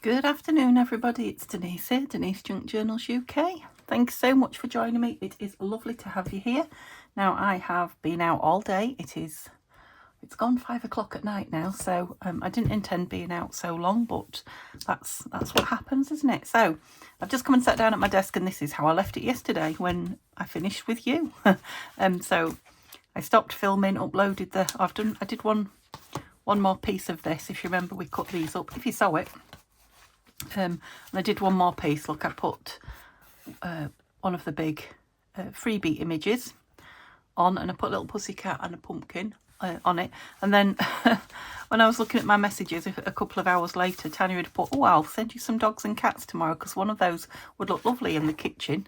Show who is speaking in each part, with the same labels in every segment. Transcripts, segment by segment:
Speaker 1: Good afternoon, everybody. It's Denise here, Denise Junk Journals UK. Thanks so much for joining me. It is lovely to have you here. Now, I have been out all day. It's gone 5 o'clock at night now, so I didn't intend being out so long, but that's what happens, isn't it? So I've just come and sat down at my desk, and this is how I left it yesterday when I finished with you. So I stopped filming, uploaded I did one more piece of this. If you remember, we cut these up, if you saw it. And I did one more piece. Look, I put one of the big freebie images on, and I put a little pussycat and a pumpkin on it. And then when I was looking at my messages a couple of hours later, Tanya had put, oh, I'll send you some dogs and cats tomorrow because one of those would look lovely in the kitchen.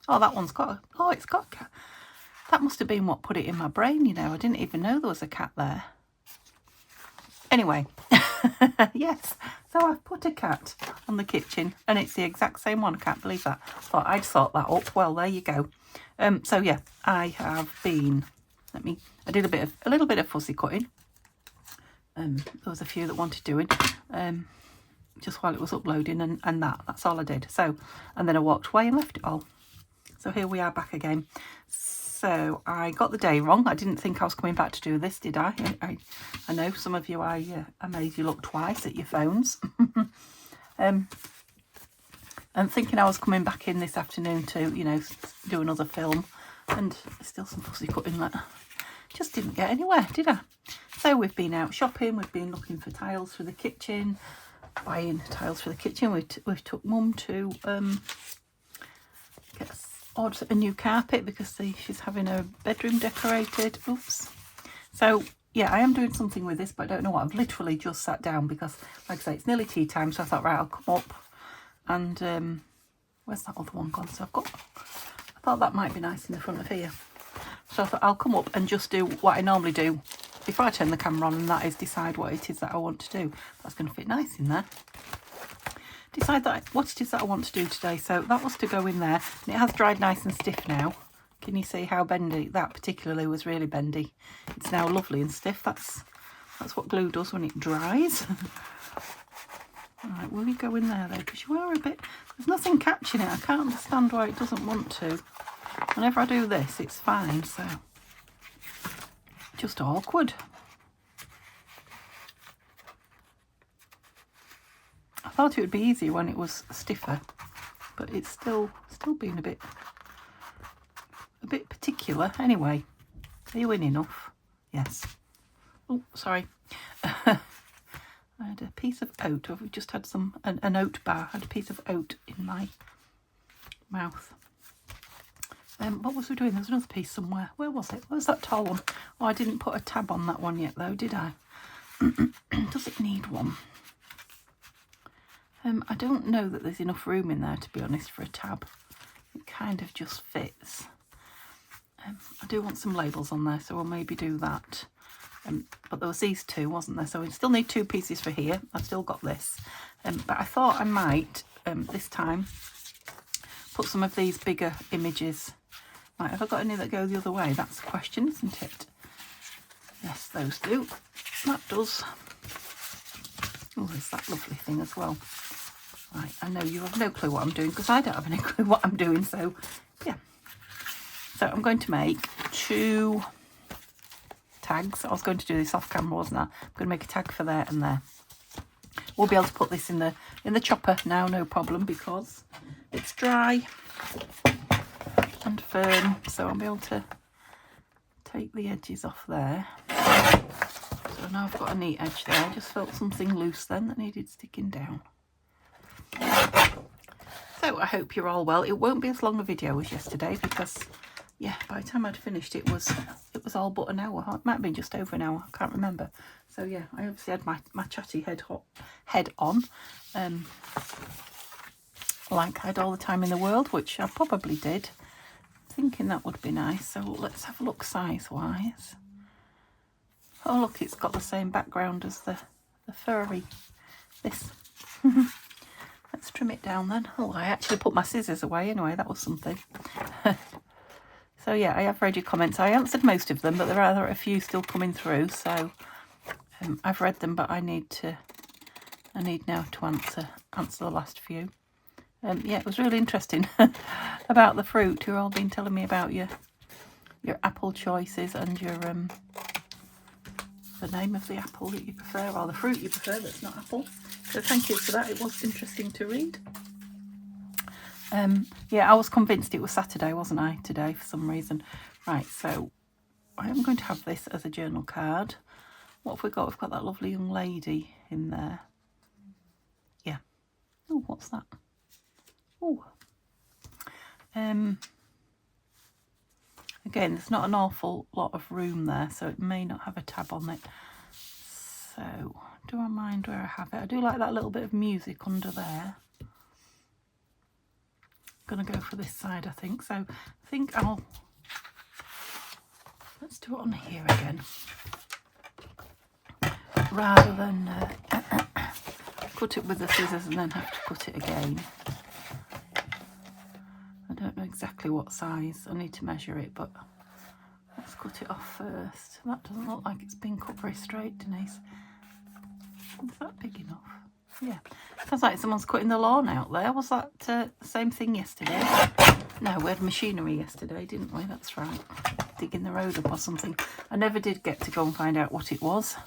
Speaker 1: Oh, that one's got it's got a cat. That must have been what put it in my brain, you know. I didn't even know there was a cat there. Anyway, yes, so I've put a cat on the kitchen, and it's the exact same one. I can't believe that. Thought I'd sort that up. Well, there you go. So yeah, I have been. I did a little bit of fussy cutting. There was a few that wanted doing. Just while it was uploading, and that's all I did. So, and then I walked away and left it all. So here we are back again. So I got the day wrong. I didn't think I was coming back to do this, did I? I know some of you, I made you look twice at your phones. I'm thinking I was coming back in this afternoon to, you know, do another film. And still some fussy cutting that just didn't get anywhere, did I? So we've been out shopping. We've been looking for tiles for the kitchen. Buying tiles for the kitchen. We've took Mum to order a new carpet because she's having her bedroom decorated. Oops. So yeah, I am doing something with this, but I don't know what. I've literally just sat down because, like I say, it's nearly tea time. So I thought, right, I'll come up and where's that other one gone? So I thought that might be nice in the front of here. So I thought I'll come up and just do what I normally do before I turn the camera on, and that is decide what it is that I want to do. That's going to fit nice in there. Decide what it is that I want to do today. So that was to go in there, and it has dried nice and stiff now. Can you see how bendy? That particularly was really bendy. It's now lovely and stiff. That's what glue does when it dries. Right, will you go in there though? Because you are a bit, there's nothing catching it. I can't understand why it doesn't want to. Whenever I do this, it's fine. So just awkward. I thought it would be easier when it was stiffer, but it's still being a bit particular. Anyway, are you in enough? Yes. Oh, sorry. I had a piece of oat. We've just had an oat bar. I had a piece of oat in my mouth. What was we doing? There was another piece somewhere. Where was it? Where's that tall one? Oh, I didn't put a tab on that one yet, though, did I? Does it need one? I don't know that there's enough room in there, to be honest, for a tab. It kind of just fits. I do want some labels on there, so we'll maybe do that. But there was these two, wasn't there? So we still need two pieces for here. I've still got this. But I thought I might, this time, put some of these bigger images. Right, have I got any that go the other way? That's the question, isn't it? Yes, those do. That does. Oh, there's that lovely thing as well. Right, I know you have no clue what I'm doing because I don't have any clue what I'm doing. So, yeah. So I'm going to make 2 tags. I was going to do this off camera, wasn't I? I'm going to make a tag for there and there. We'll be able to put this in the chopper now, no problem, because it's dry and firm. So I'll be able to take the edges off there. So now I've got a neat edge there. I just felt something loose then that needed sticking down. So I hope you're all well. It won't be as long a video as yesterday because, yeah, by the time I'd finished it was all but an hour. It might have been just over an hour. I can't remember. So yeah, I obviously had my chatty head on, like I had all the time in the world, which I probably did. Thinking that would be nice. So let's have a look size-wise. Oh look, it's got the same background as the furry. This. Let's trim it down then. Oh, I actually put my scissors away anyway. That was something. So yeah, I have read your comments. I answered most of them, but there are a few still coming through. So I've read them, but I need to I need now to answer the last few. Yeah, it was really interesting about the fruit. You've all been telling me about your apple choices and your the name of the apple that you prefer, or the fruit you prefer that's not apple. So thank you for that. It was interesting to read. Yeah, I was convinced it was Saturday, wasn't I, today for some reason. Right, so I am going to have this as a journal card. What have we got? We've got that lovely young lady in there. Yeah. Oh, what's that? Oh. Again, there's not an awful lot of room there, so it may not have a tab on it. So, do I mind where I have it? I do like that little bit of music under there. I'm going to go for this side, I think. So, I think let's do it on here again. Rather than cut it with the scissors and then have to cut it again. I don't know exactly what size. I need to measure it, but let's cut it off first. That doesn't look like it's been cut very straight, Denise. Is that big enough? Yeah. Sounds like someone's cutting the lawn out there. Was that the same thing yesterday? No, we had machinery yesterday, didn't we? That's right. Digging the road up or something. I never did get to go and find out what it was.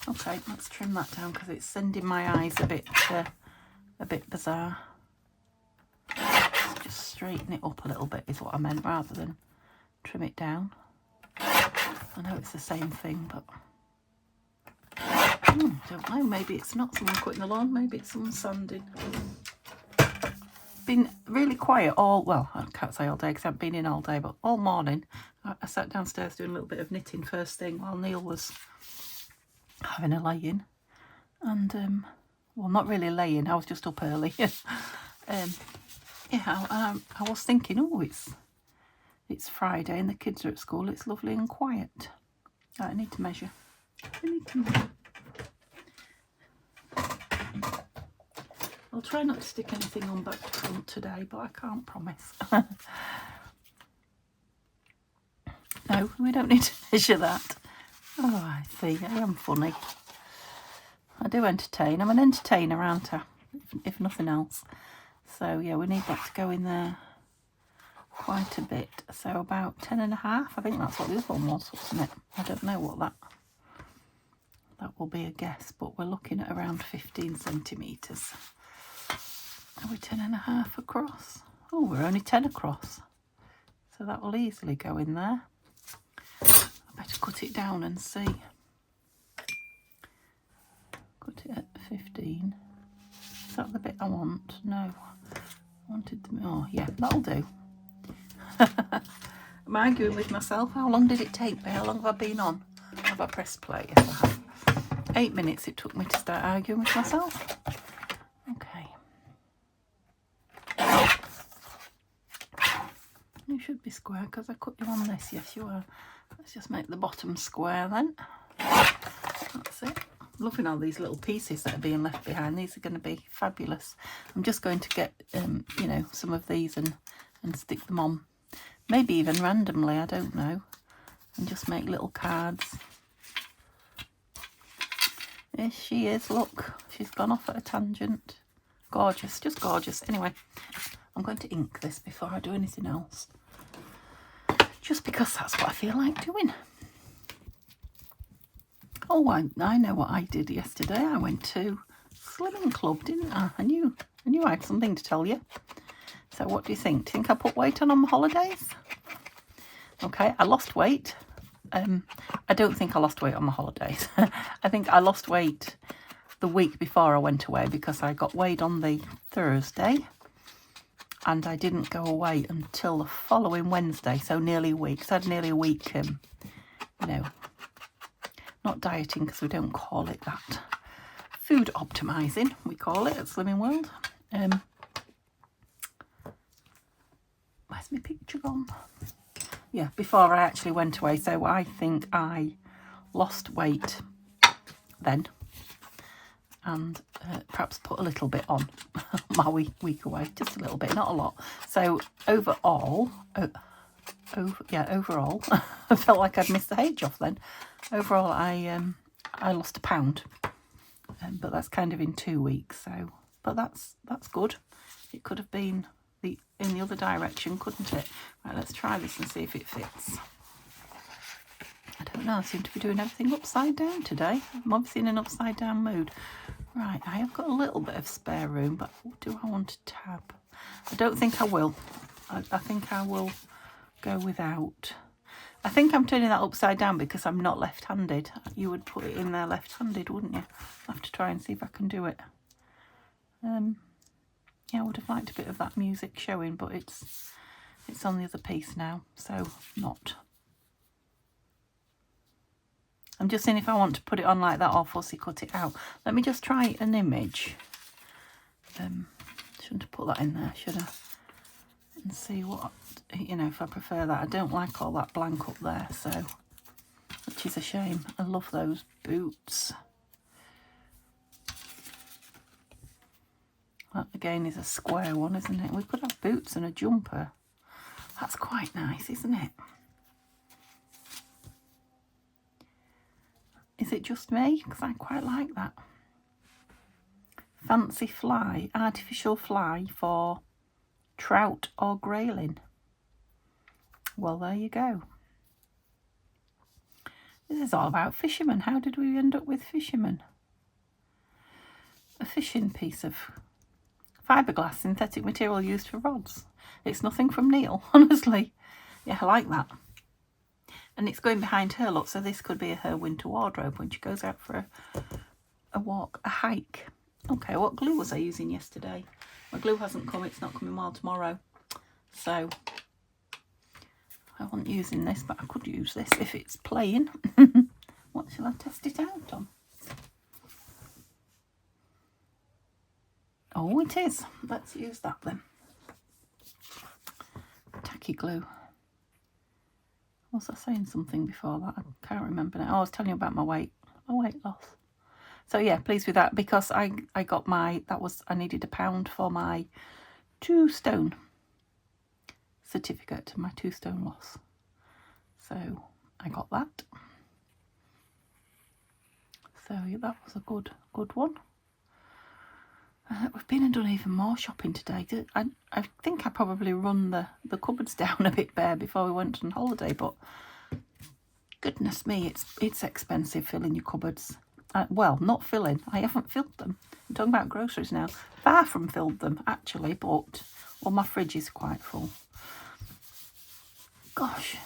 Speaker 1: Okay, let's trim that down because it's sending my eyes a bit bizarre. Just straighten it up a little bit is what I meant, rather than trim it down. I know it's the same thing, but don't know. Maybe it's not someone cutting the lawn. Maybe it's someone sanding. Been really quiet well, I can't say all day because I haven't been in all day, but all morning. I sat downstairs doing a little bit of knitting first thing while Neil was having a lay-in. And, well, not really laying, I was just up early. Yeah, I was thinking, oh, it's Friday and the kids are at school. It's lovely and quiet. Right, I need to measure. I'll try not to stick anything on back to front today, but I can't promise. No, we don't need to measure that. Oh, I see. I am funny. I do entertain. I'm an entertainer, aren't I? If nothing else. So, yeah, we need that to go in there quite a bit. So, about 10.5. I think that's what the other one was, wasn't it? I don't know what that will be, a guess. But we're looking at around 15 centimetres. Are we 10.5 across? Oh, we're only 10 across. So, that will easily go in there. I better cut it down and see. Cut it at 15. Is that the bit I want? No. I wanted to... Oh, yeah, that'll do. I'm arguing with myself. How long did it take me? How long have I been on? Have I pressed play? Yes, I have. 8 minutes it took me to start arguing with myself. Okay. You should be square because I cut you on this. Yes, you are. Let's just make the bottom square then. That's it. Loving all these little pieces that are being left behind. These are going to be fabulous. I'm just going to get, you know, some of these and stick them on. Maybe even randomly, I don't know. And just make little cards. There she is, look. She's gone off at a tangent. Gorgeous, just gorgeous. Anyway, I'm going to ink this before I do anything else. Just because that's what I feel like doing. Oh, I know what I did yesterday. I went to Slimming Club, didn't I? I knew I had something to tell you. So what do you think? Do you think I put weight on my holidays? Okay, I lost weight. I don't think I lost weight on my holidays. I think I lost weight the week before I went away because I got weighed on the Thursday and I didn't go away until the following Wednesday, so nearly a week. So I had nearly a week, you know, not dieting because we don't call it that. Food optimising, we call it at Slimming World. Where's my picture gone? Yeah, before I actually went away. So I think I lost weight then and perhaps put a little bit on my week away. Just a little bit, not a lot. So overall, overall, I felt like I'd missed the age off then. Overall, I lost £1, but that's kind of in 2 weeks. So, but that's good. It could have been in the other direction, couldn't it? Right, let's try this and see if it fits. I don't know. I seem to be doing everything upside down today. I'm obviously in an upside down mood. Right, I have got a little bit of spare room, but do I want to tab? I don't think I will. I think I will go without. I think I'm turning that upside down because I'm not left-handed. You would put it in there left-handed, wouldn't you? I'll have to try and see if I can do it. Yeah, I would have liked a bit of that music showing, but it's on the other piece now, so not. I'm just seeing if I want to put it on like that or fussy cut it out. Let me just try an image. Shouldn't have put that in there, should I? And see what, you know, if I prefer that. I don't like all that blank up there, so, which is a shame. I love those boots. That again is a square one, isn't it? We could have boots and a jumper. That's quite nice, isn't it? Is it just me? Because I quite like that. Fancy fly, artificial fly for trout or grayling. Well, there you go. This is all about fishermen. How did we end up with fishermen? A fishing piece of fiberglass synthetic material used for rods. It's nothing from Neil, honestly. Yeah, I like that. And it's going behind her, look, so this could be her winter wardrobe when she goes out for a walk, a hike. Okay, what glue was I using yesterday? My glue hasn't come, it's not coming well tomorrow. So, I wasn't using this, but I could use this if it's plain. What shall I test it out on? Oh, it is. Let's use that then. Tacky glue. Was I saying something before that? I can't remember now. Oh, I was telling you about my weight loss. So yeah, pleased with that because I got my, I needed £1 for my 2 stone certificate, my 2 stone loss. So I got that. So yeah, that was a good one. We've been and done even more shopping today. I think I probably run the cupboards down a bit bare before we went on holiday, but goodness me, it's expensive filling your cupboards. Well, not filling. I haven't filled them. I'm talking about groceries now. Far from filled them, actually, but, well, my fridge is quite full. Gosh.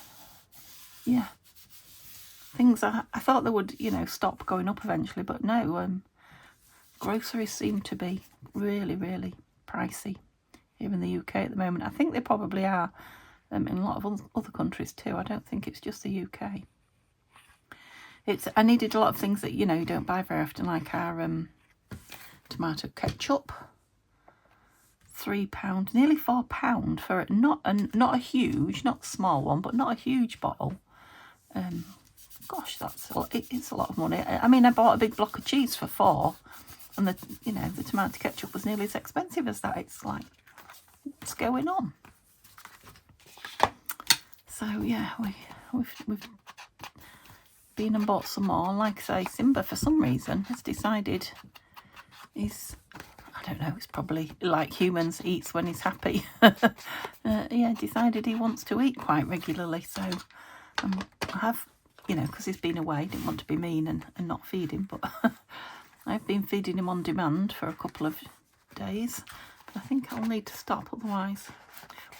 Speaker 1: Yeah. Things I thought they would, you know, stop going up eventually, but no, groceries seem to be really, really pricey here in the UK at the moment. I think they probably are in a lot of other countries too. I don't think it's just the UK. I needed a lot of things that, you know, you don't buy very often, like our tomato ketchup. £3, nearly £4 for not a huge, not a small one, but not a huge bottle. Gosh, it's a lot of money. I mean, I bought a big block of cheese for £4, and the tomato ketchup was nearly as expensive as that. It's like, what's going on? So yeah, we've been and bought some more. Like I say, Simba for some reason has decided I don't know, it's probably like humans, eats when he's happy. Yeah, decided he wants to eat quite regularly. So I have, you know, because he's been away, didn't want to be mean and not feed him, but I've been feeding him on demand for a couple of days. I think I'll need to stop, otherwise,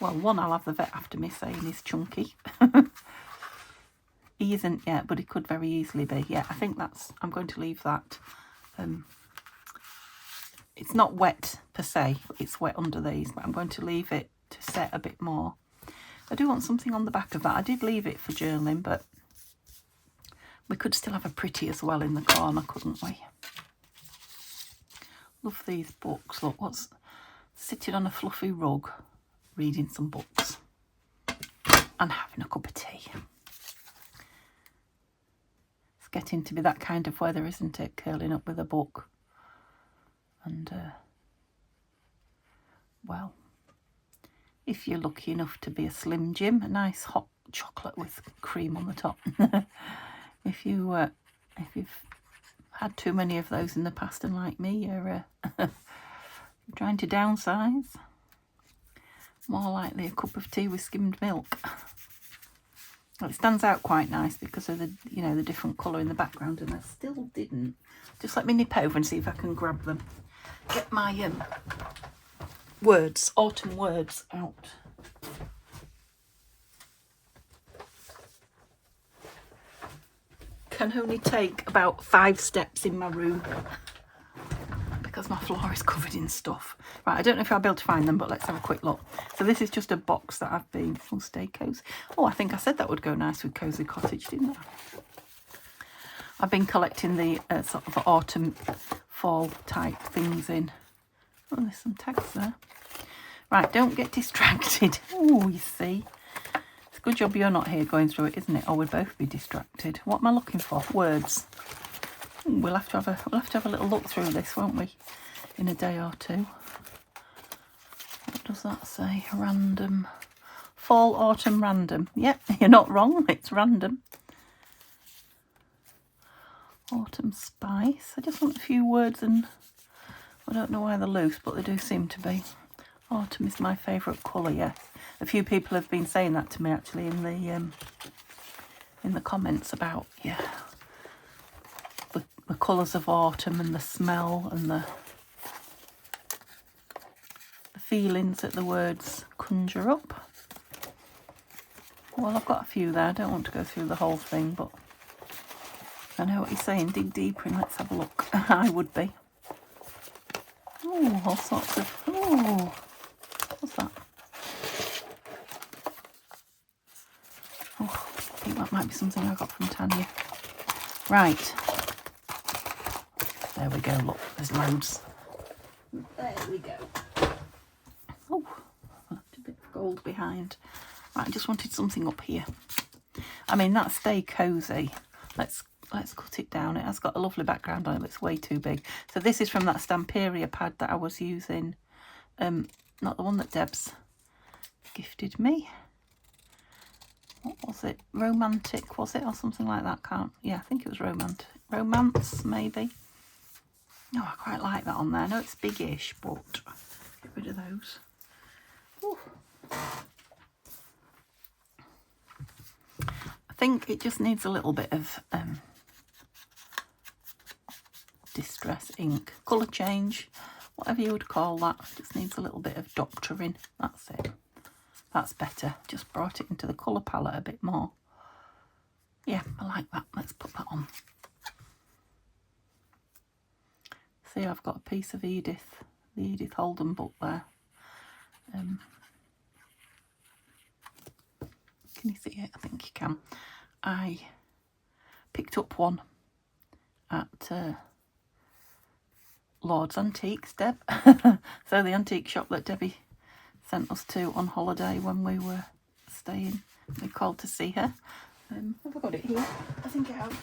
Speaker 1: well, one, I'll have the vet after me saying he's chunky. He isn't yet, but he could very easily be. Yeah, I think I'm going to leave that. It's not wet per se, it's wet under these, but I'm going to leave it to set a bit more. I do want something on the back of that. I did leave it for journaling, but we could still have a pretty as well in the corner, couldn't we? Love these books. Look, what's sitting on a fluffy rug, reading some books and having a cup of tea. It's getting to be that kind of weather, isn't it? Curling up with a book. And, well, if you're lucky enough to be a Slim Jim, a nice hot chocolate with cream on the top. If you've had too many of those in the past and like me, you're trying to downsize. More likely a cup of tea with skimmed milk. Well, it stands out quite nice because of the, you know, the different colour in the background, and I still didn't. Just let me nip over and see if I can grab them. Get my words, autumn words out. Can only take about 5 steps in my room because my floor is covered in stuff. Right, I don't know if I'll be able to find them, but let's have a quick look. So this is just a box that I've been, oh, stay cozy. Oh, I think I said that would go nice with Cozy Cottage, didn't I? I've been collecting the sort of autumn, fall type things in. Oh, there's some tags there. Right, don't get distracted. Oh, you see. It's a good job you're not here going through it, isn't it? Or we'd both be distracted. What am I looking for? Words. Ooh, we'll have to have a little look through this, won't we? In a day or two. What does that say? Random. Fall, autumn, random. Yep, you're not wrong. It's random. Autumn spice. I just want a few words, and I don't know why they're loose, but they do seem to be. Autumn is my favourite colour, yes. A few people have been saying that to me actually in the comments about, yeah, the colours of autumn and the smell and the feelings that the words conjure up. Well, I've got a few there. I don't want to go through the whole thing, but I know what you're saying. Dig deeper and let's have a look. I would be. Oh, all sorts of... Oh, what's that? Oh, I think that might be something I got from Tanya. Right. There we go. Look, there's loads. There we go. Oh, left a bit of gold behind. Right, I just wanted something up here. I mean, that's Stay Cozy. Let's cut it down. It has got a lovely background on it, but it's way too big. So this is from that Stamperia pad that I was using. Not the one that Deb's gifted me. What was it? Romantic, was it? Or something like that. Yeah, I think it was romantic. Romance, maybe. No, I quite like that on there. I know it's big-ish, but get rid of those. Ooh. I think it just needs a little bit of distress ink, colour change, whatever you would call that. Just needs a little bit of doctoring. That's it. That's better. Just brought it into the colour palette a bit more. Yeah, I like that. Let's put that on. See, I've got a piece of Edith, the Edith Holden book there. Can you see it? I think you can. I picked up one at Lord's Antiques, Deb. So the antique shop that Debbie sent us to on holiday when we were staying. We called to see her. Have I got it here? I think I have.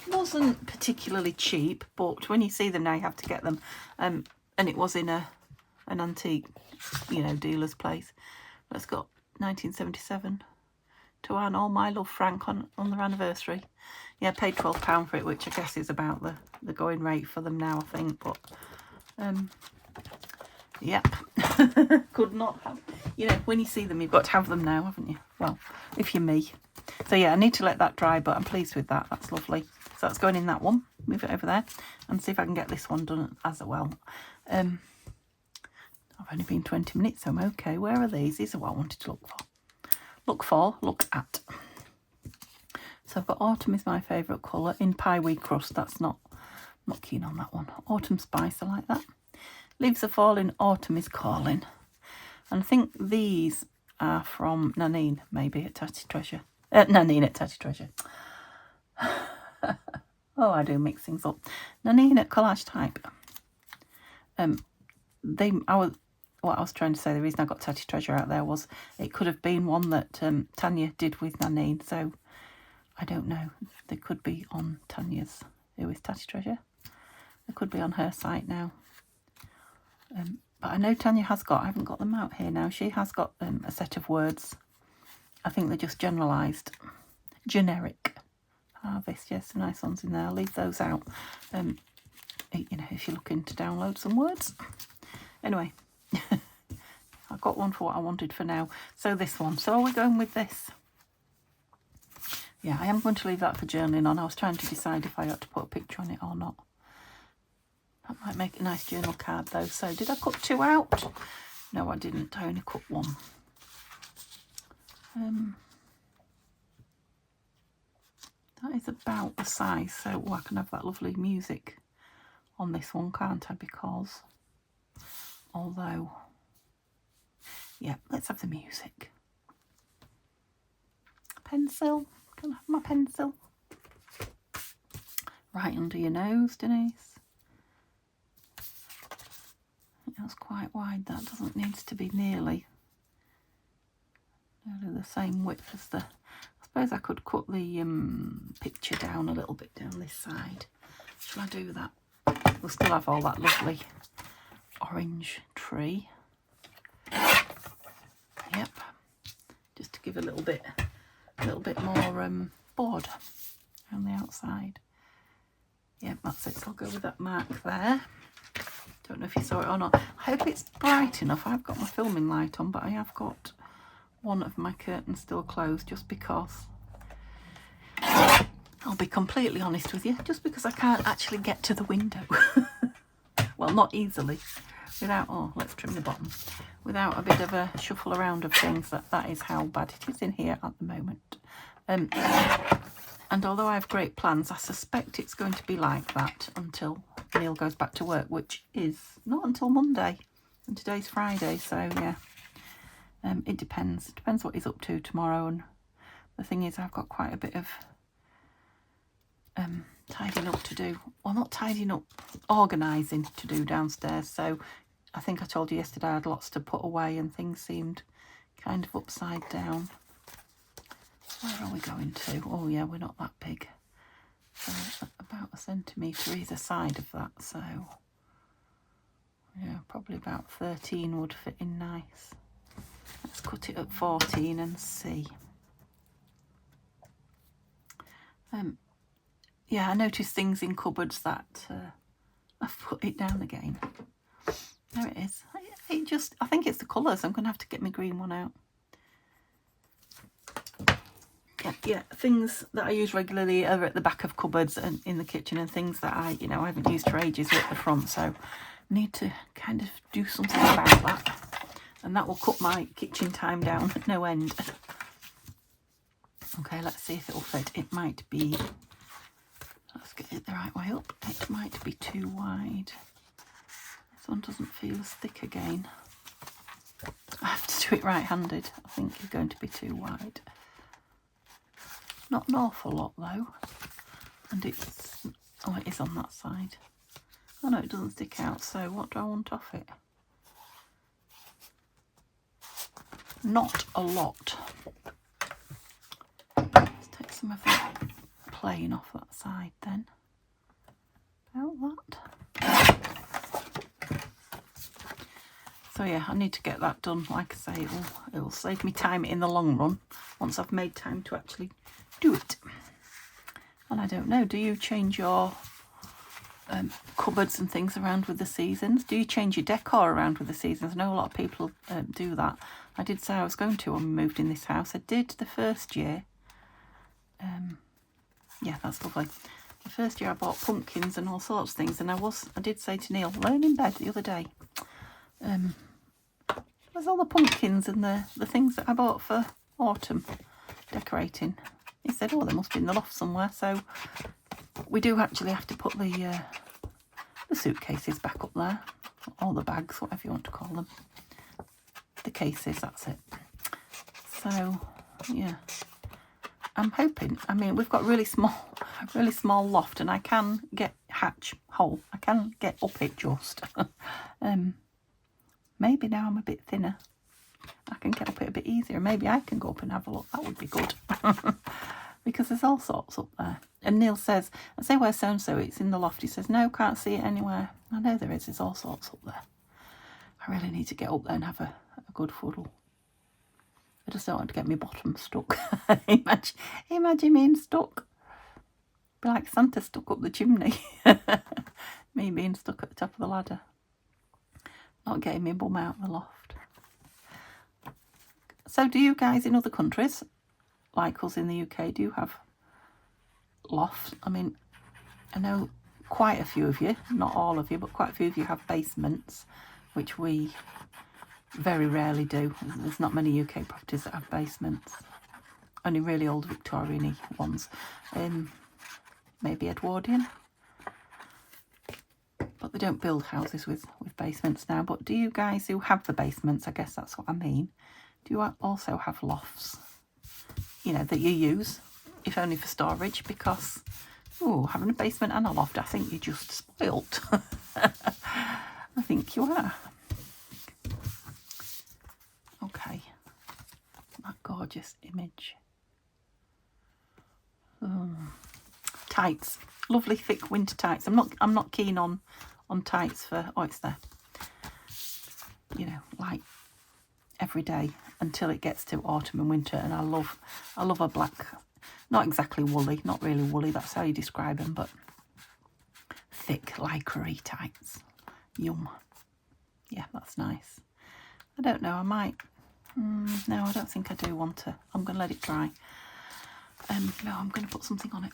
Speaker 1: It wasn't particularly cheap, but when you see them now, you have to get them. And it was in an antique, you know, dealer's place. But it's got 1977. To Anne, all my love, Frank, on their anniversary. Yeah, paid £12 for it, which I guess is about the going rate for them now, I think. But yep. Could not have, you know, when you see them, you've got to have them now, haven't you? Well, if you're me. So yeah, I need to let that dry, but I'm pleased with that. That's lovely. So that's going in that one. Move it over there and see if I can get this one done as well. I've only been 20 minutes, so I'm okay. Where are these? These are what I wanted to look for. Look at. So I've got autumn is my favourite colour. In pie wheat crust, that's not keen on that one. Autumn spice, I like that. Leaves are falling, autumn is calling. And I think these are from Nanine, maybe, at Tattytreasure. Nanine at Tattytreasure. Oh, I do mix things up. Nanine at Collage Type. What I was trying to say, the reason I got Tattytreasure out there was it could have been one that Tanya did with Nanine. So I don't know. They could be on Tanya's, who is Tattytreasure. They could be on her site now. But I know Tanya has got, I haven't got them out here now, she has got a set of words. I think they're just generalised. Generic. Harvest, yes, some nice ones in there. I'll leave those out, you know, if you're looking to download some words. Anyway, I've got one for what I wanted for now. So this one. So are we going with this? Yeah, I am going to leave that for journaling on. I was trying to decide if I ought to put a picture on it or not. That might make a nice journal card though. So did I cut 2 out? No, I didn't. I only cut 1. That is about the size. So I can have that lovely music on this one, can't I? Because, although, yeah, let's have the music. Pencil. Can I have my pencil? Right under your nose, Denise. That's quite wide. That doesn't need to be nearly the same width as the... I suppose I could cut the picture down a little bit down this side. Shall I do that? We'll still have all that lovely orange tree. Yep. Just to give a little bit more board on the outside. Yep, that's it. So I'll go with that mark there. Don't know if you saw it or not. I hope it's bright enough. I've got my filming light on, but I have got one of my curtains still closed just because, I'll be completely honest with you, just because I can't actually get to the window. Well, not easily. Without, oh, let's trim the bottom. Without a bit of a shuffle around of things, that is how bad it is in here at the moment. And although I have great plans, I suspect it's going to be like that until Neil goes back to work, which is not until Monday. And today's Friday, so yeah. It depends. It depends what he's up to tomorrow. And the thing is, I've got quite a bit of tidying up to do. Well, not tidying up, organising to do downstairs. So I think I told you yesterday I had lots to put away and things seemed kind of upside down. Where are we going to? Oh yeah, we're not that big. So about a centimetre either side of that. So yeah, probably about 13 would fit in nice. Let's cut it at 14 and see. Yeah, I noticed things in cupboards that I've put it down again. There it is. It just, I think it's the colours. I'm going to have to get my green one out. Yeah, things that I use regularly are at the back of cupboards and in the kitchen, and things that I haven't used for ages are at the front. So I need to kind of do something about that. And that will cut my kitchen time down at no end. Okay, let's see if it'll fit. It might be, let's get it the right way up. It might be too wide. This one doesn't feel as thick again. I have to do it right-handed. I think it's going to be too wide. Not an awful lot though. And it's, oh, it is on that side. Oh no, it doesn't stick out. So what do I want off it? Not a lot. Let's take some of that plain off that side then. About that. So yeah, I need to get that done. Like I say, it'll save me time in the long run once I've made time to actually do it. And I don't know, do you change your cupboards and things around with the seasons? Do you change your decor around with the seasons? I know a lot of people do that. I did say I was going to when we moved in this house. I did the first year. Yeah, that's lovely. The first year I bought pumpkins and all sorts of things, and I did say to Neil, laying in bed the other day, there's all the pumpkins and the things that I bought for autumn decorating. He said, oh, they must be in the loft somewhere. So we do actually have to put the suitcases back up there, or the bags, whatever you want to call them. The cases, that's it. So yeah, I'm hoping, I mean, we've got really small loft, and I can get hatch hole. I can get up it just. Maybe now I'm a bit thinner, I can get up it a bit easier. Maybe I can go up and have a look. That would be good. Because there's all sorts up there. And Neil says, I say, where's so-and-so? It's in the loft. He says, no, can't see it anywhere. I know there is. There's all sorts up there. I really need to get up there and have a good fuddle. I just don't want to get my bottom stuck. Imagine being stuck. Be like Santa stuck up the chimney. Me being stuck at the top of the ladder. Not getting my bum out of the loft. So do you guys in other countries, like us in the UK, do you have lofts? I mean, I know quite a few of you, not all of you, but quite a few of you have basements, which we very rarely do. There's not many UK properties that have basements. Only really old Victorian-y ones. Maybe Edwardian. But they don't build houses with basements now. But do you guys who have the basements, I guess that's what I mean, do you also have lofts, you know, that you use, if only for storage? Because, oh, having a basement and a loft, I think you're just spoilt. I think you are. Okay. That gorgeous image. Tights. Lovely thick winter tights. I'm not keen on tights for, oh, it's there, you know, like every day until it gets to autumn and winter. And I love a black, not exactly woolly, not really woolly, that's how you describe them, but thick lycra tights. Yum. Yeah, that's nice. I don't know, I might, no, I don't think I do want to. I'm going to let it dry. No, I'm going to put something on it.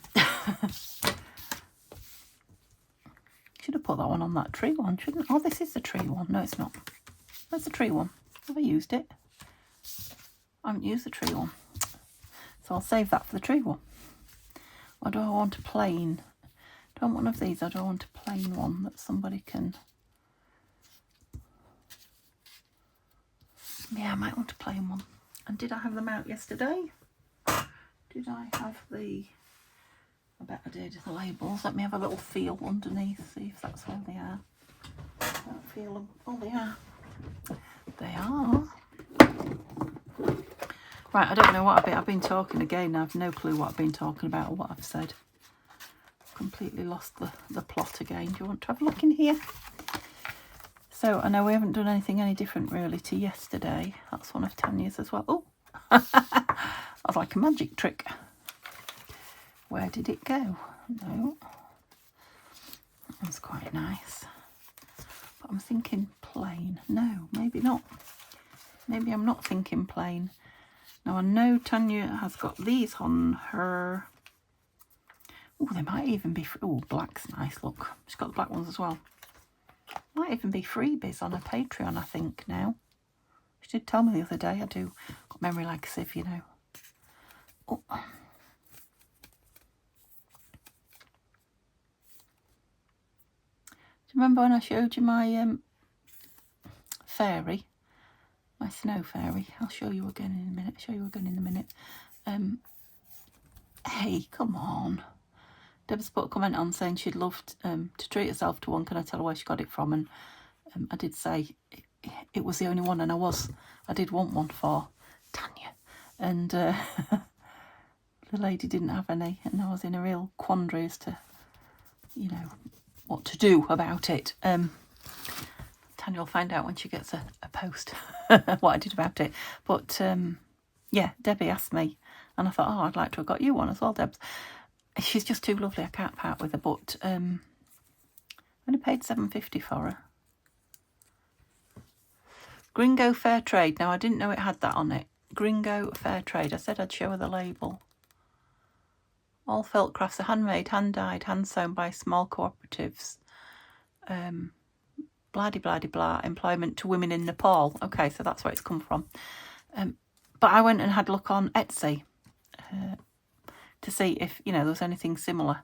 Speaker 1: Should have put that one on that tree one, shouldn't I? Oh, this is the tree one. No, it's not. Where's the tree one? Have I used it? I haven't used the tree one. So I'll save that for the tree one. Or do I want a plain? Do I want one of these? Or do I want a plain one that somebody can... Yeah, I might want a plain one. And did I have them out yesterday? Did I have the... I bet I did, the labels. Let me have a little feel underneath, see if that's where they are. I don't feel them. Oh, they are. They are. Right, I don't know what I've been talking again. I have no clue what I've been talking about or what I've said. Completely lost the plot again. Do you want to have a look in here? So, I know we haven't done anything any different really to yesterday. That's one of Tanya's as well. Oh! That was like a magic trick. Where did it go? No. That was quite nice. But I'm thinking plain. No, maybe not. Maybe I'm not thinking plain. Now I know Tanya has got these on her. Oh, they might even be... Oh, black's nice, look. She's got the black ones as well. Might even be freebies on her Patreon, I think, now. She did tell me the other day. I do. Got memory like a sieve, you know. Oh. Do you remember when I showed you my fairy? My snow fairy. I'll show you again in a minute. Hey, come on. Deb's put a comment on saying she'd love to treat herself to one. Can I tell her where she got it from? And I did say it was the only one, and I did want one for Tanya. And the lady didn't have any, and I was in a real quandary as to, you know, what to do about it. Tanya will find out when she gets a post what I did about it. But yeah, Debbie asked me, and I thought, oh, I'd like to have got you one as well, Debs. She's just too lovely, I can't part with her, but I only paid $7.50 for her. Gringo Fair Trade. Now, I didn't know it had that on it. Gringo Fair Trade. I said I'd show her the label. All felt crafts are handmade, hand-dyed, hand-sewn by small cooperatives. Blah-de-blah-de-blah. Employment to women in Nepal. Okay, so that's where it's come from. But I went and had a look on Etsy to see if, you know, there was anything similar.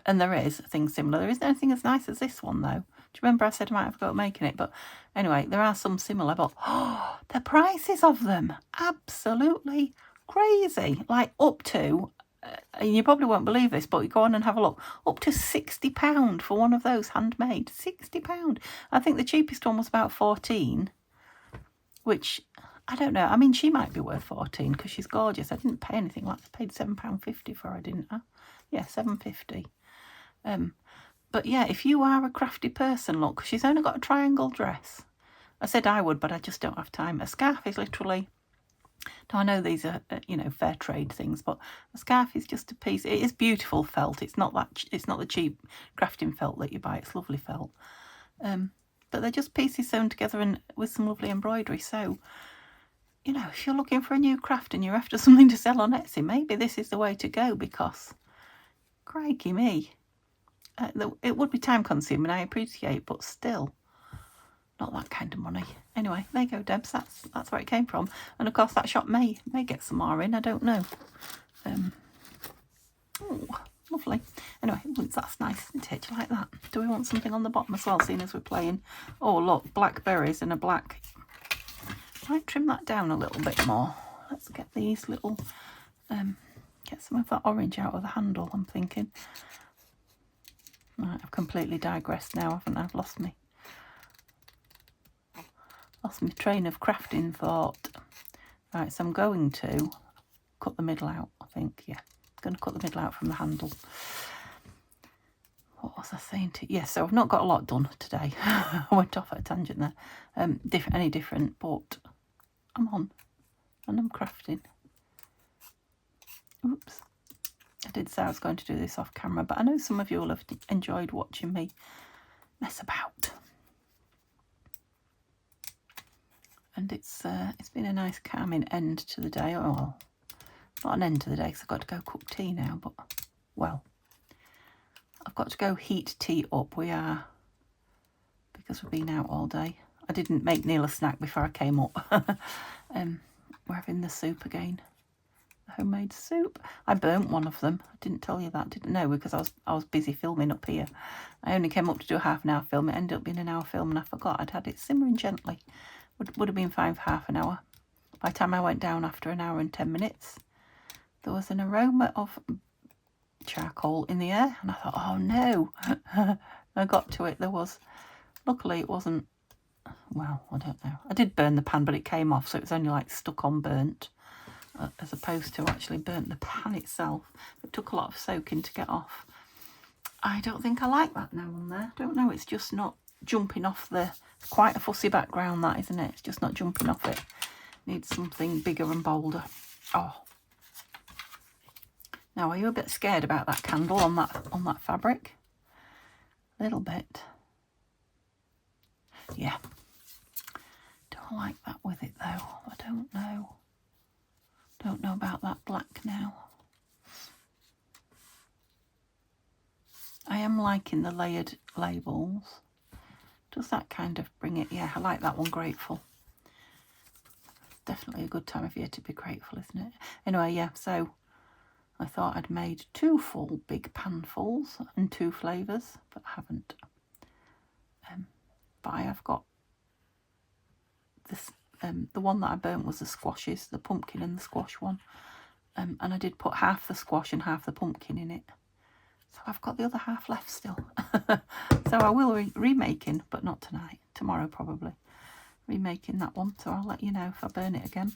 Speaker 1: And there is things similar. There isn't anything as nice as this one, though. Do you remember I said I might have got making it? But anyway, there are some similar. But the prices of them, absolutely crazy. Like up to... and you probably won't believe this, but you go on and have a look. Up to £60 for one of those handmade. £60. I think the cheapest one was about 14, which I don't know. I mean, she might be worth 14 because she's gorgeous. I didn't pay anything. Like I paid £7.50 for her, didn't I? Yeah, £7.50. But yeah, if you are a crafty person, look, she's only got a triangle dress. I said I would, but I just don't have time. A scarf is literally, now I know these are, you know, fair trade things, but a scarf is just a piece. It is beautiful felt. It's not the cheap crafting felt that you buy. It's lovely felt. But they're just pieces sewn together and with some lovely embroidery. So, you know, if you're looking for a new craft and you're after something to sell on Etsy, maybe this is the way to go, because, crikey me, it would be time consuming, I appreciate, but still, not that kind of money. Anyway, there you go, Debs. That's where it came from. And of course, that shop may get some more in. I don't know. Oh, lovely. Anyway, that's nice, isn't it? Do you like that? Do we want something on the bottom as well, seeing as we're playing? Oh, look, blackberries and a black. Might trim that down a little bit more. Let's get these little, get some of that orange out of the handle, I'm thinking. Right, I've completely digressed now, haven't I? I've lost my train of crafting thought. Right, so I'm going to cut the middle out, I think. Yeah, I'm going to cut the middle out from the handle. What was I saying to you? Yes, so I've not got a lot done today. I went off at a tangent there. Any different, but I'm on and I'm crafting. Oops. I did say I was going to do this off camera, but I know some of you will have enjoyed watching me mess about. And it's been a nice calming end to the day. Oh, well, not an end to the day because I've got to go cook tea now, but, well, I've got to go heat tea up. We are, because we've been out all day. I didn't make Neil a snack before I came up. We're having the soup again. Homemade soup. I burnt one of them. I didn't tell you that, didn't know, because I was busy filming up here. I only came up to do a half an hour film. It ended up being an hour film and I forgot I'd had it simmering gently. Would have been fine for half an hour. By the time I went down after an hour and 10 minutes, there was an aroma of charcoal in the air and I thought, oh no. I got to it. There was, luckily it wasn't, well, I don't know. I did burn the pan, but it came off, so it was only like stuck on burnt. As opposed to actually burnt the pan itself. It took a lot of soaking to get off. I don't think I like that now and there. I don't know, it's just not jumping off the... Quite a fussy background, that, isn't it? It's just not jumping off it. Needs something bigger and bolder. Oh. Now, are you a bit scared about that candle on that fabric? A little bit. Yeah. Don't like that with it, though. I don't know. Don't know about that black now. I am liking the layered labels. Does that kind of bring it? Yeah, I like that one, grateful. Definitely a good time of year to be grateful, isn't it? Anyway, yeah, so I thought I'd made 2 full big panfuls and 2 flavours, but I haven't. But I have got this. The one that I burnt was the squashes, the pumpkin and the squash one. And I did put half the squash and half the pumpkin in it. So I've got the other half left still. So I will remaking, but not tonight. Tomorrow probably. Remaking that one, so I'll let you know if I burn it again.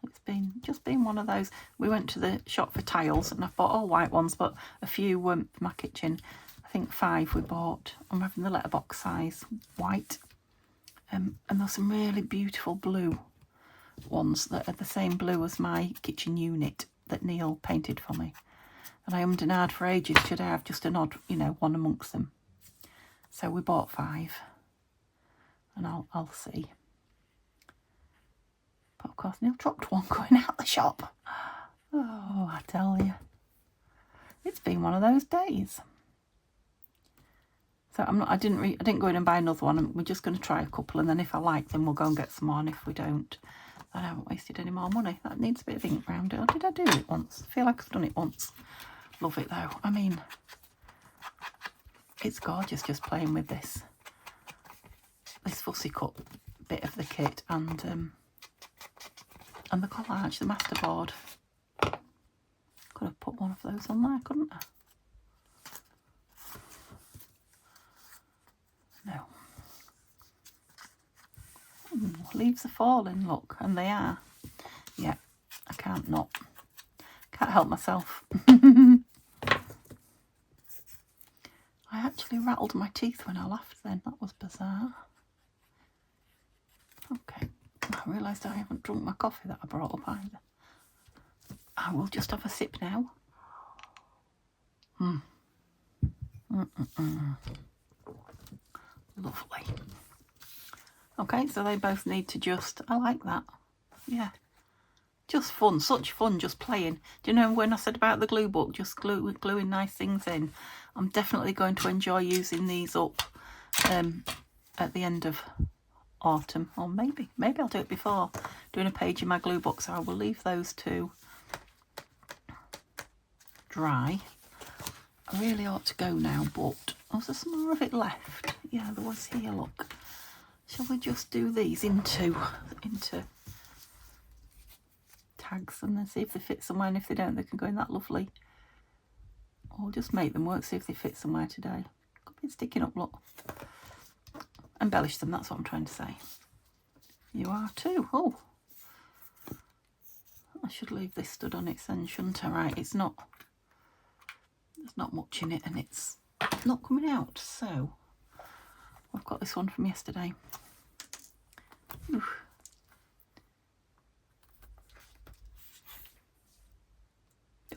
Speaker 1: It's just been one of those. We went to the shop for tiles and I bought all white ones, but a few for my kitchen. I think 5 we bought. I'm having the letterbox size white. And there's some really beautiful blue ones that are the same blue as my kitchen unit that Neil painted for me. And I ummed and ahed for ages, should I have just an odd, you know, one amongst them. So we bought 5. And I'll see. But of course Neil dropped one going out the shop. Oh, I tell you. It's been one of those days. So I didn't go in and buy another one. We're just going to try a couple, and then if I like them, we'll go and get some more. And if we don't, I haven't wasted any more money. That needs a bit of ink around it. Or did I do it once? I feel like I've done it once. Love it though. I mean, it's gorgeous just playing with this fussy cut bit of the kit and the collage, the masterboard. Could have put one of those on there, couldn't I? No. Ooh, leaves are falling, look, and they are. Yeah, I can't help myself. I I actually rattled my teeth when I laughed then. That was bizarre. Okay, I realised I haven't drunk my coffee that I brought up either. I will just have a sip now. Lovely. Okay, so they both need to just, I like that. Yeah. Just fun, such fun, just playing. Do you know when I said about the glue book, just gluing nice things in? I'm definitely going to enjoy using these up at the end of autumn. Or maybe I'll do it before doing a page in my glue book. So I will leave those two dry. I really ought to go now, but was there some more of it left? Yeah, there was here, look. Shall we just do these into tags and then see if they fit somewhere, and if they don't, they can go in that lovely, or just make them work, see if they fit somewhere today. Could be sticking up, look. Embellish them, that's what I'm trying to say. You are too. Oh, I should leave this stood on its end, shouldn't I? Right, it's not, there's not much in it and it's not coming out, so I've got this one from yesterday. Oof.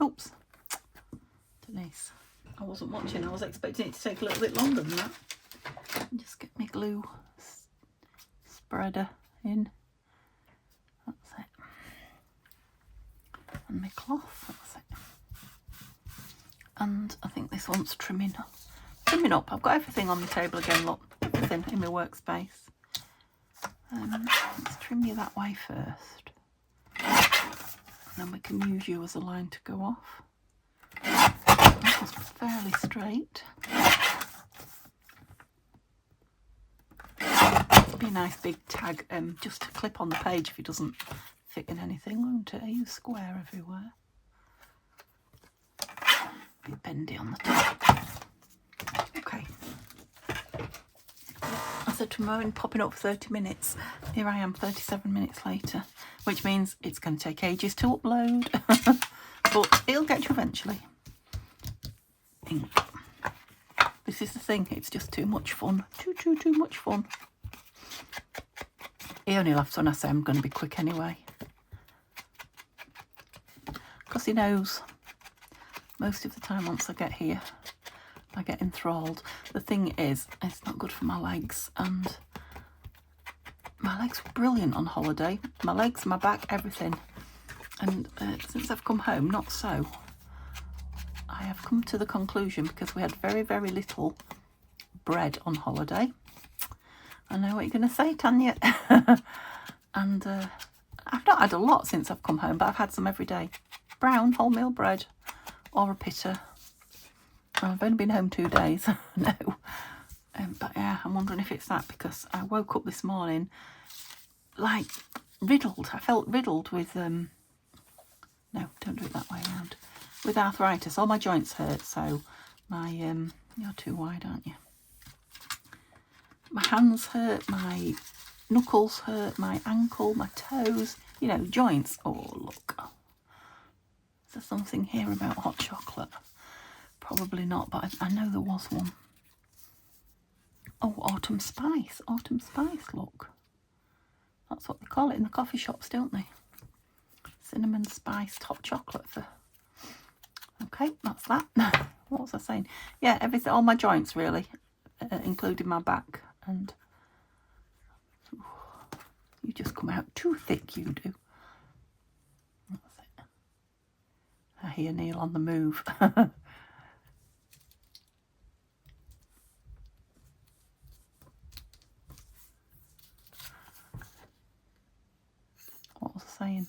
Speaker 1: Oops, Denise, I wasn't watching. I was expecting it to take a little bit longer than that. Just get my glue spreader in. That's it. And my cloth. That's it. And I think this one's trimming up. I've got everything on the table again. Look, everything in my workspace. Let's trim you that way first. And then we can use you as a line to go off. That was fairly straight. It'll be a nice big tag, just to clip on the page if it doesn't fit in anything, won't it? Are you square everywhere? Be bendy on the top. Okay. I said to Moen, popping up for 30 minutes. Here I am 37 minutes later, which means it's going to take ages to upload. But it'll get you eventually. This is the thing, it's just too much fun. Too much fun. He only laughs when I say I'm going to be quick anyway. Because he knows most of the time once I get here, I get enthralled. The thing is, it's not good for my legs, and my legs were brilliant on holiday. My legs, my back, everything. And since I've come home, not so. I have come to the conclusion, because we had very, very little bread on holiday. I know what you're going to say, Tanya. And I've not had a lot since I've come home, but I've had some every day. Brown wholemeal bread or a pitta. I've only been home 2 days. No. But yeah, I'm wondering if it's that, because I woke up this morning like riddled. I felt riddled with, no, don't do it that way around. With arthritis. All my joints hurt, so my, you're too wide, aren't you? My hands hurt, my knuckles hurt, my ankle, my toes, you know, joints. Oh, look. Is there something here about hot chocolate? Probably not, but I know there was one. Oh, autumn spice. Autumn spice, look. That's what they call it in the coffee shops, don't they? Cinnamon spiced hot chocolate for... Okay, that's that. What was I saying? Yeah, everything, all my joints really, including my back. And you just come out too thick, you do. That's it. I hear Neil on the move. What was I saying?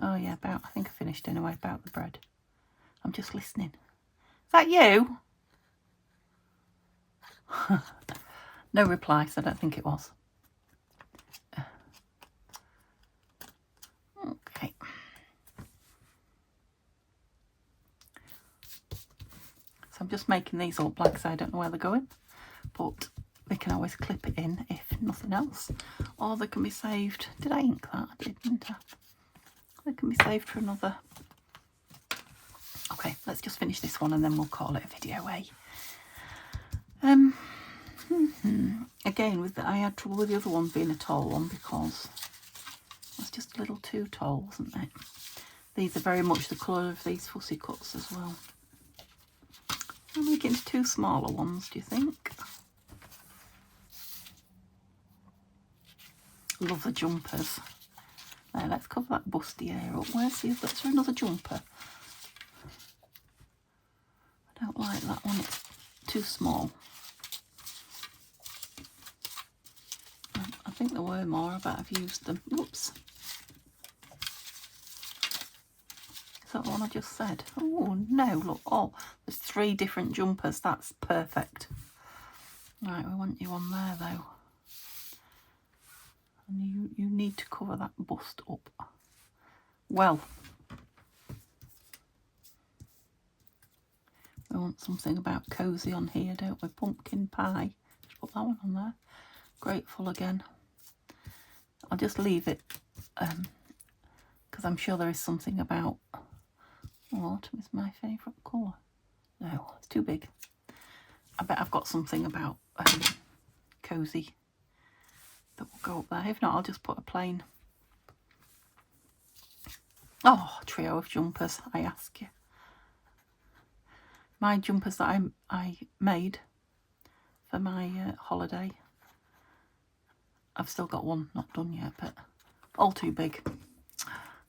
Speaker 1: Oh yeah, I think I finished anyway, about the bread. I'm just listening. Is that you? No reply, so I don't think it was. Okay. So I'm just making these up, like I say, I don't know where they're going, but they can always clip it in if nothing else, or they can be saved. Did I ink that? I didn't. They can be saved for another. Okay, let's just finish this one and then we'll call it a video, eh? Um, Again, I had trouble with the other one being a tall one because it's just a little too tall, isn't it? These are very much the colour of these Fussy cuts as well. I'll make it into 2 smaller ones, do you think? Love the jumpers. Now let's cover that bustier up. Where's the other? Is there another jumper? I don't like that one, it's too small. I think there were more, I bet I've used them. Oops. Is that the one I just said? Oh no, look, oh, there's 3 different jumpers, that's perfect. Right, we want you on there though. And you need to cover that bust up. Well, we want something about cosy on here, don't we? Pumpkin pie. Just put that one on there. Grateful again. I'll just leave it because I'm sure there is something about autumn is my favourite colour. No, it's too big. I bet I've got something about cosy that will go up there. If not, I'll just put a plain trio of jumpers, I ask you. My jumpers that I made for my holiday, I've still got one not done yet, but all too big.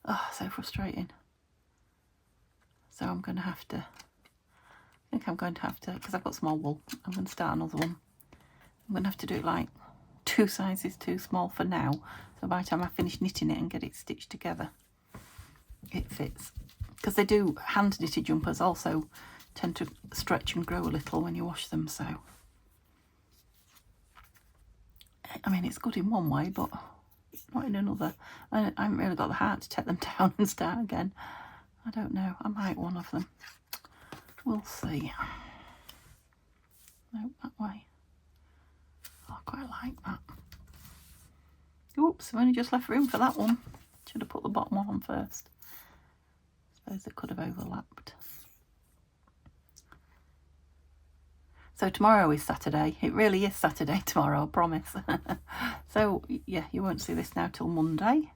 Speaker 1: Oh, so frustrating. So I'm going to have to, because I've got small wool, I'm going to start another one. I'm going to have to do it like 2 sizes too small for now. So by the time I finish knitting it and get it stitched together, it fits. Because they do, hand knitted jumpers also tend to stretch and grow a little when you wash them, so. I mean, it's good in one way, but not in another. I haven't really got the heart to take them down and start again. I don't know. I might one of them. We'll see. No, that way. Oh, I quite like that. Oops, I've only just left room for that one. Should have put the bottom one on first. Suppose it could have overlapped. So tomorrow is Saturday. It really is Saturday tomorrow, I promise. So, yeah, you won't see this now till Monday.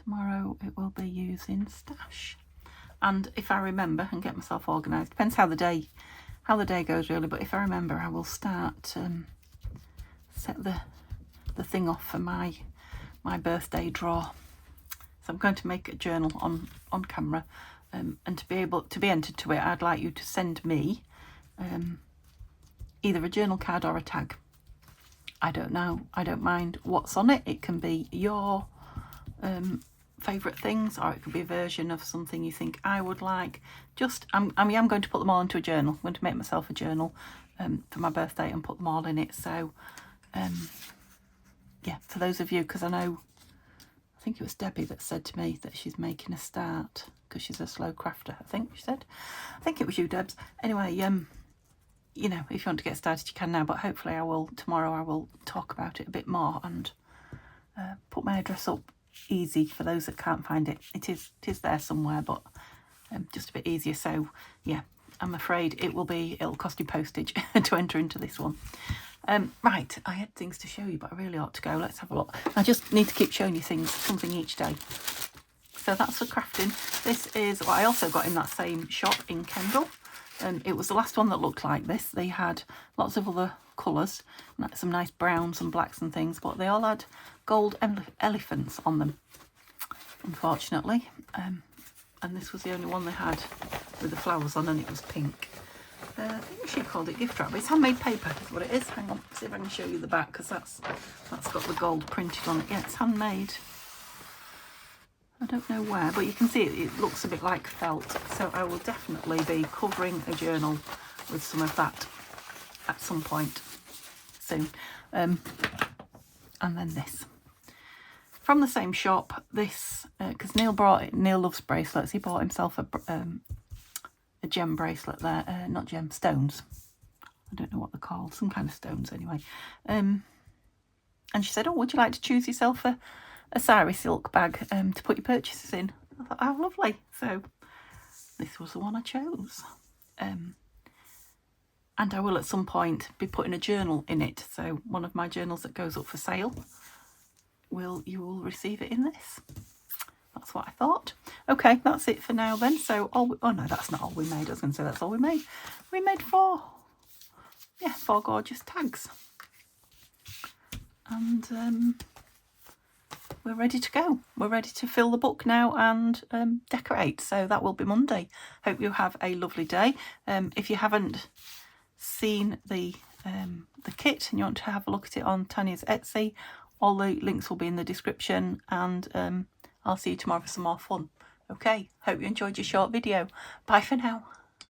Speaker 1: Tomorrow it will be using stash. And if I remember and get myself organised, depends how the day goes really, but if I remember, I will start set the thing off for my birthday draw. So I'm going to make a journal on camera, and to be able to be entered to it, I'd like you to send me either a journal card or a tag. I don't know, I don't mind what's on it. It can be your favourite things, or it could be a version of something you think I would like. Just I'm going to put them all into a journal. I'm going to make myself a journal for my birthday and put them all in it. So yeah, for those of you, because I know, I think it was Debbie that said to me that she's making a start because she's a slow crafter, I think she said. I think it was you, Debs. Anyway, you know, if you want to get started, you can now, but hopefully tomorrow I will talk about it a bit more and put my address up easy for those that can't find it. It is there somewhere, but just a bit easier. So yeah, I'm afraid it'll cost you postage to enter into this one. Right, I had things to show you, but I really ought to go. Let's have a look. I just need to keep showing you something each day. So that's for crafting. This is what I also got in that same shop in Kendal. It was the last one that looked like this. They had lots of other colours, some nice browns and blacks and things, but they all had gold elephants on them, unfortunately. And this was the only one they had with the flowers on, and it was pink. I think she called it gift wrap, but it's handmade paper is what it is. Hang on, see if I can show you the back, because that's got the gold printed on it. Yeah, it's handmade. I don't know where, but you can see it looks a bit like felt. So I will definitely be covering a journal with some of that at some point soon. And then this. From the same shop, this, because Neil loves bracelets. He bought himself a gem bracelet there, not gem, stones. I don't know what they're called, some kind of stones anyway. And she said, oh, would you like to choose yourself a sari silk bag to put your purchases in? I thought, oh, lovely. So this was the one I chose. And I will at some point be putting a journal in it. So one of my journals that goes up for sale, you will receive it in this. That's what I thought. Okay, that's it for now then. So, oh no, that's not all we made. I was going to say that's all we made. We made four gorgeous tags. And we're ready to go. We're ready to fill the book now and decorate. So that will be Monday. Hope you have a lovely day. If you haven't seen the kit and you want to have a look at it on Tanya's Etsy, all the links will be in the description, and I'll see you tomorrow for some more fun. Okay, hope you enjoyed your short video. Bye for now.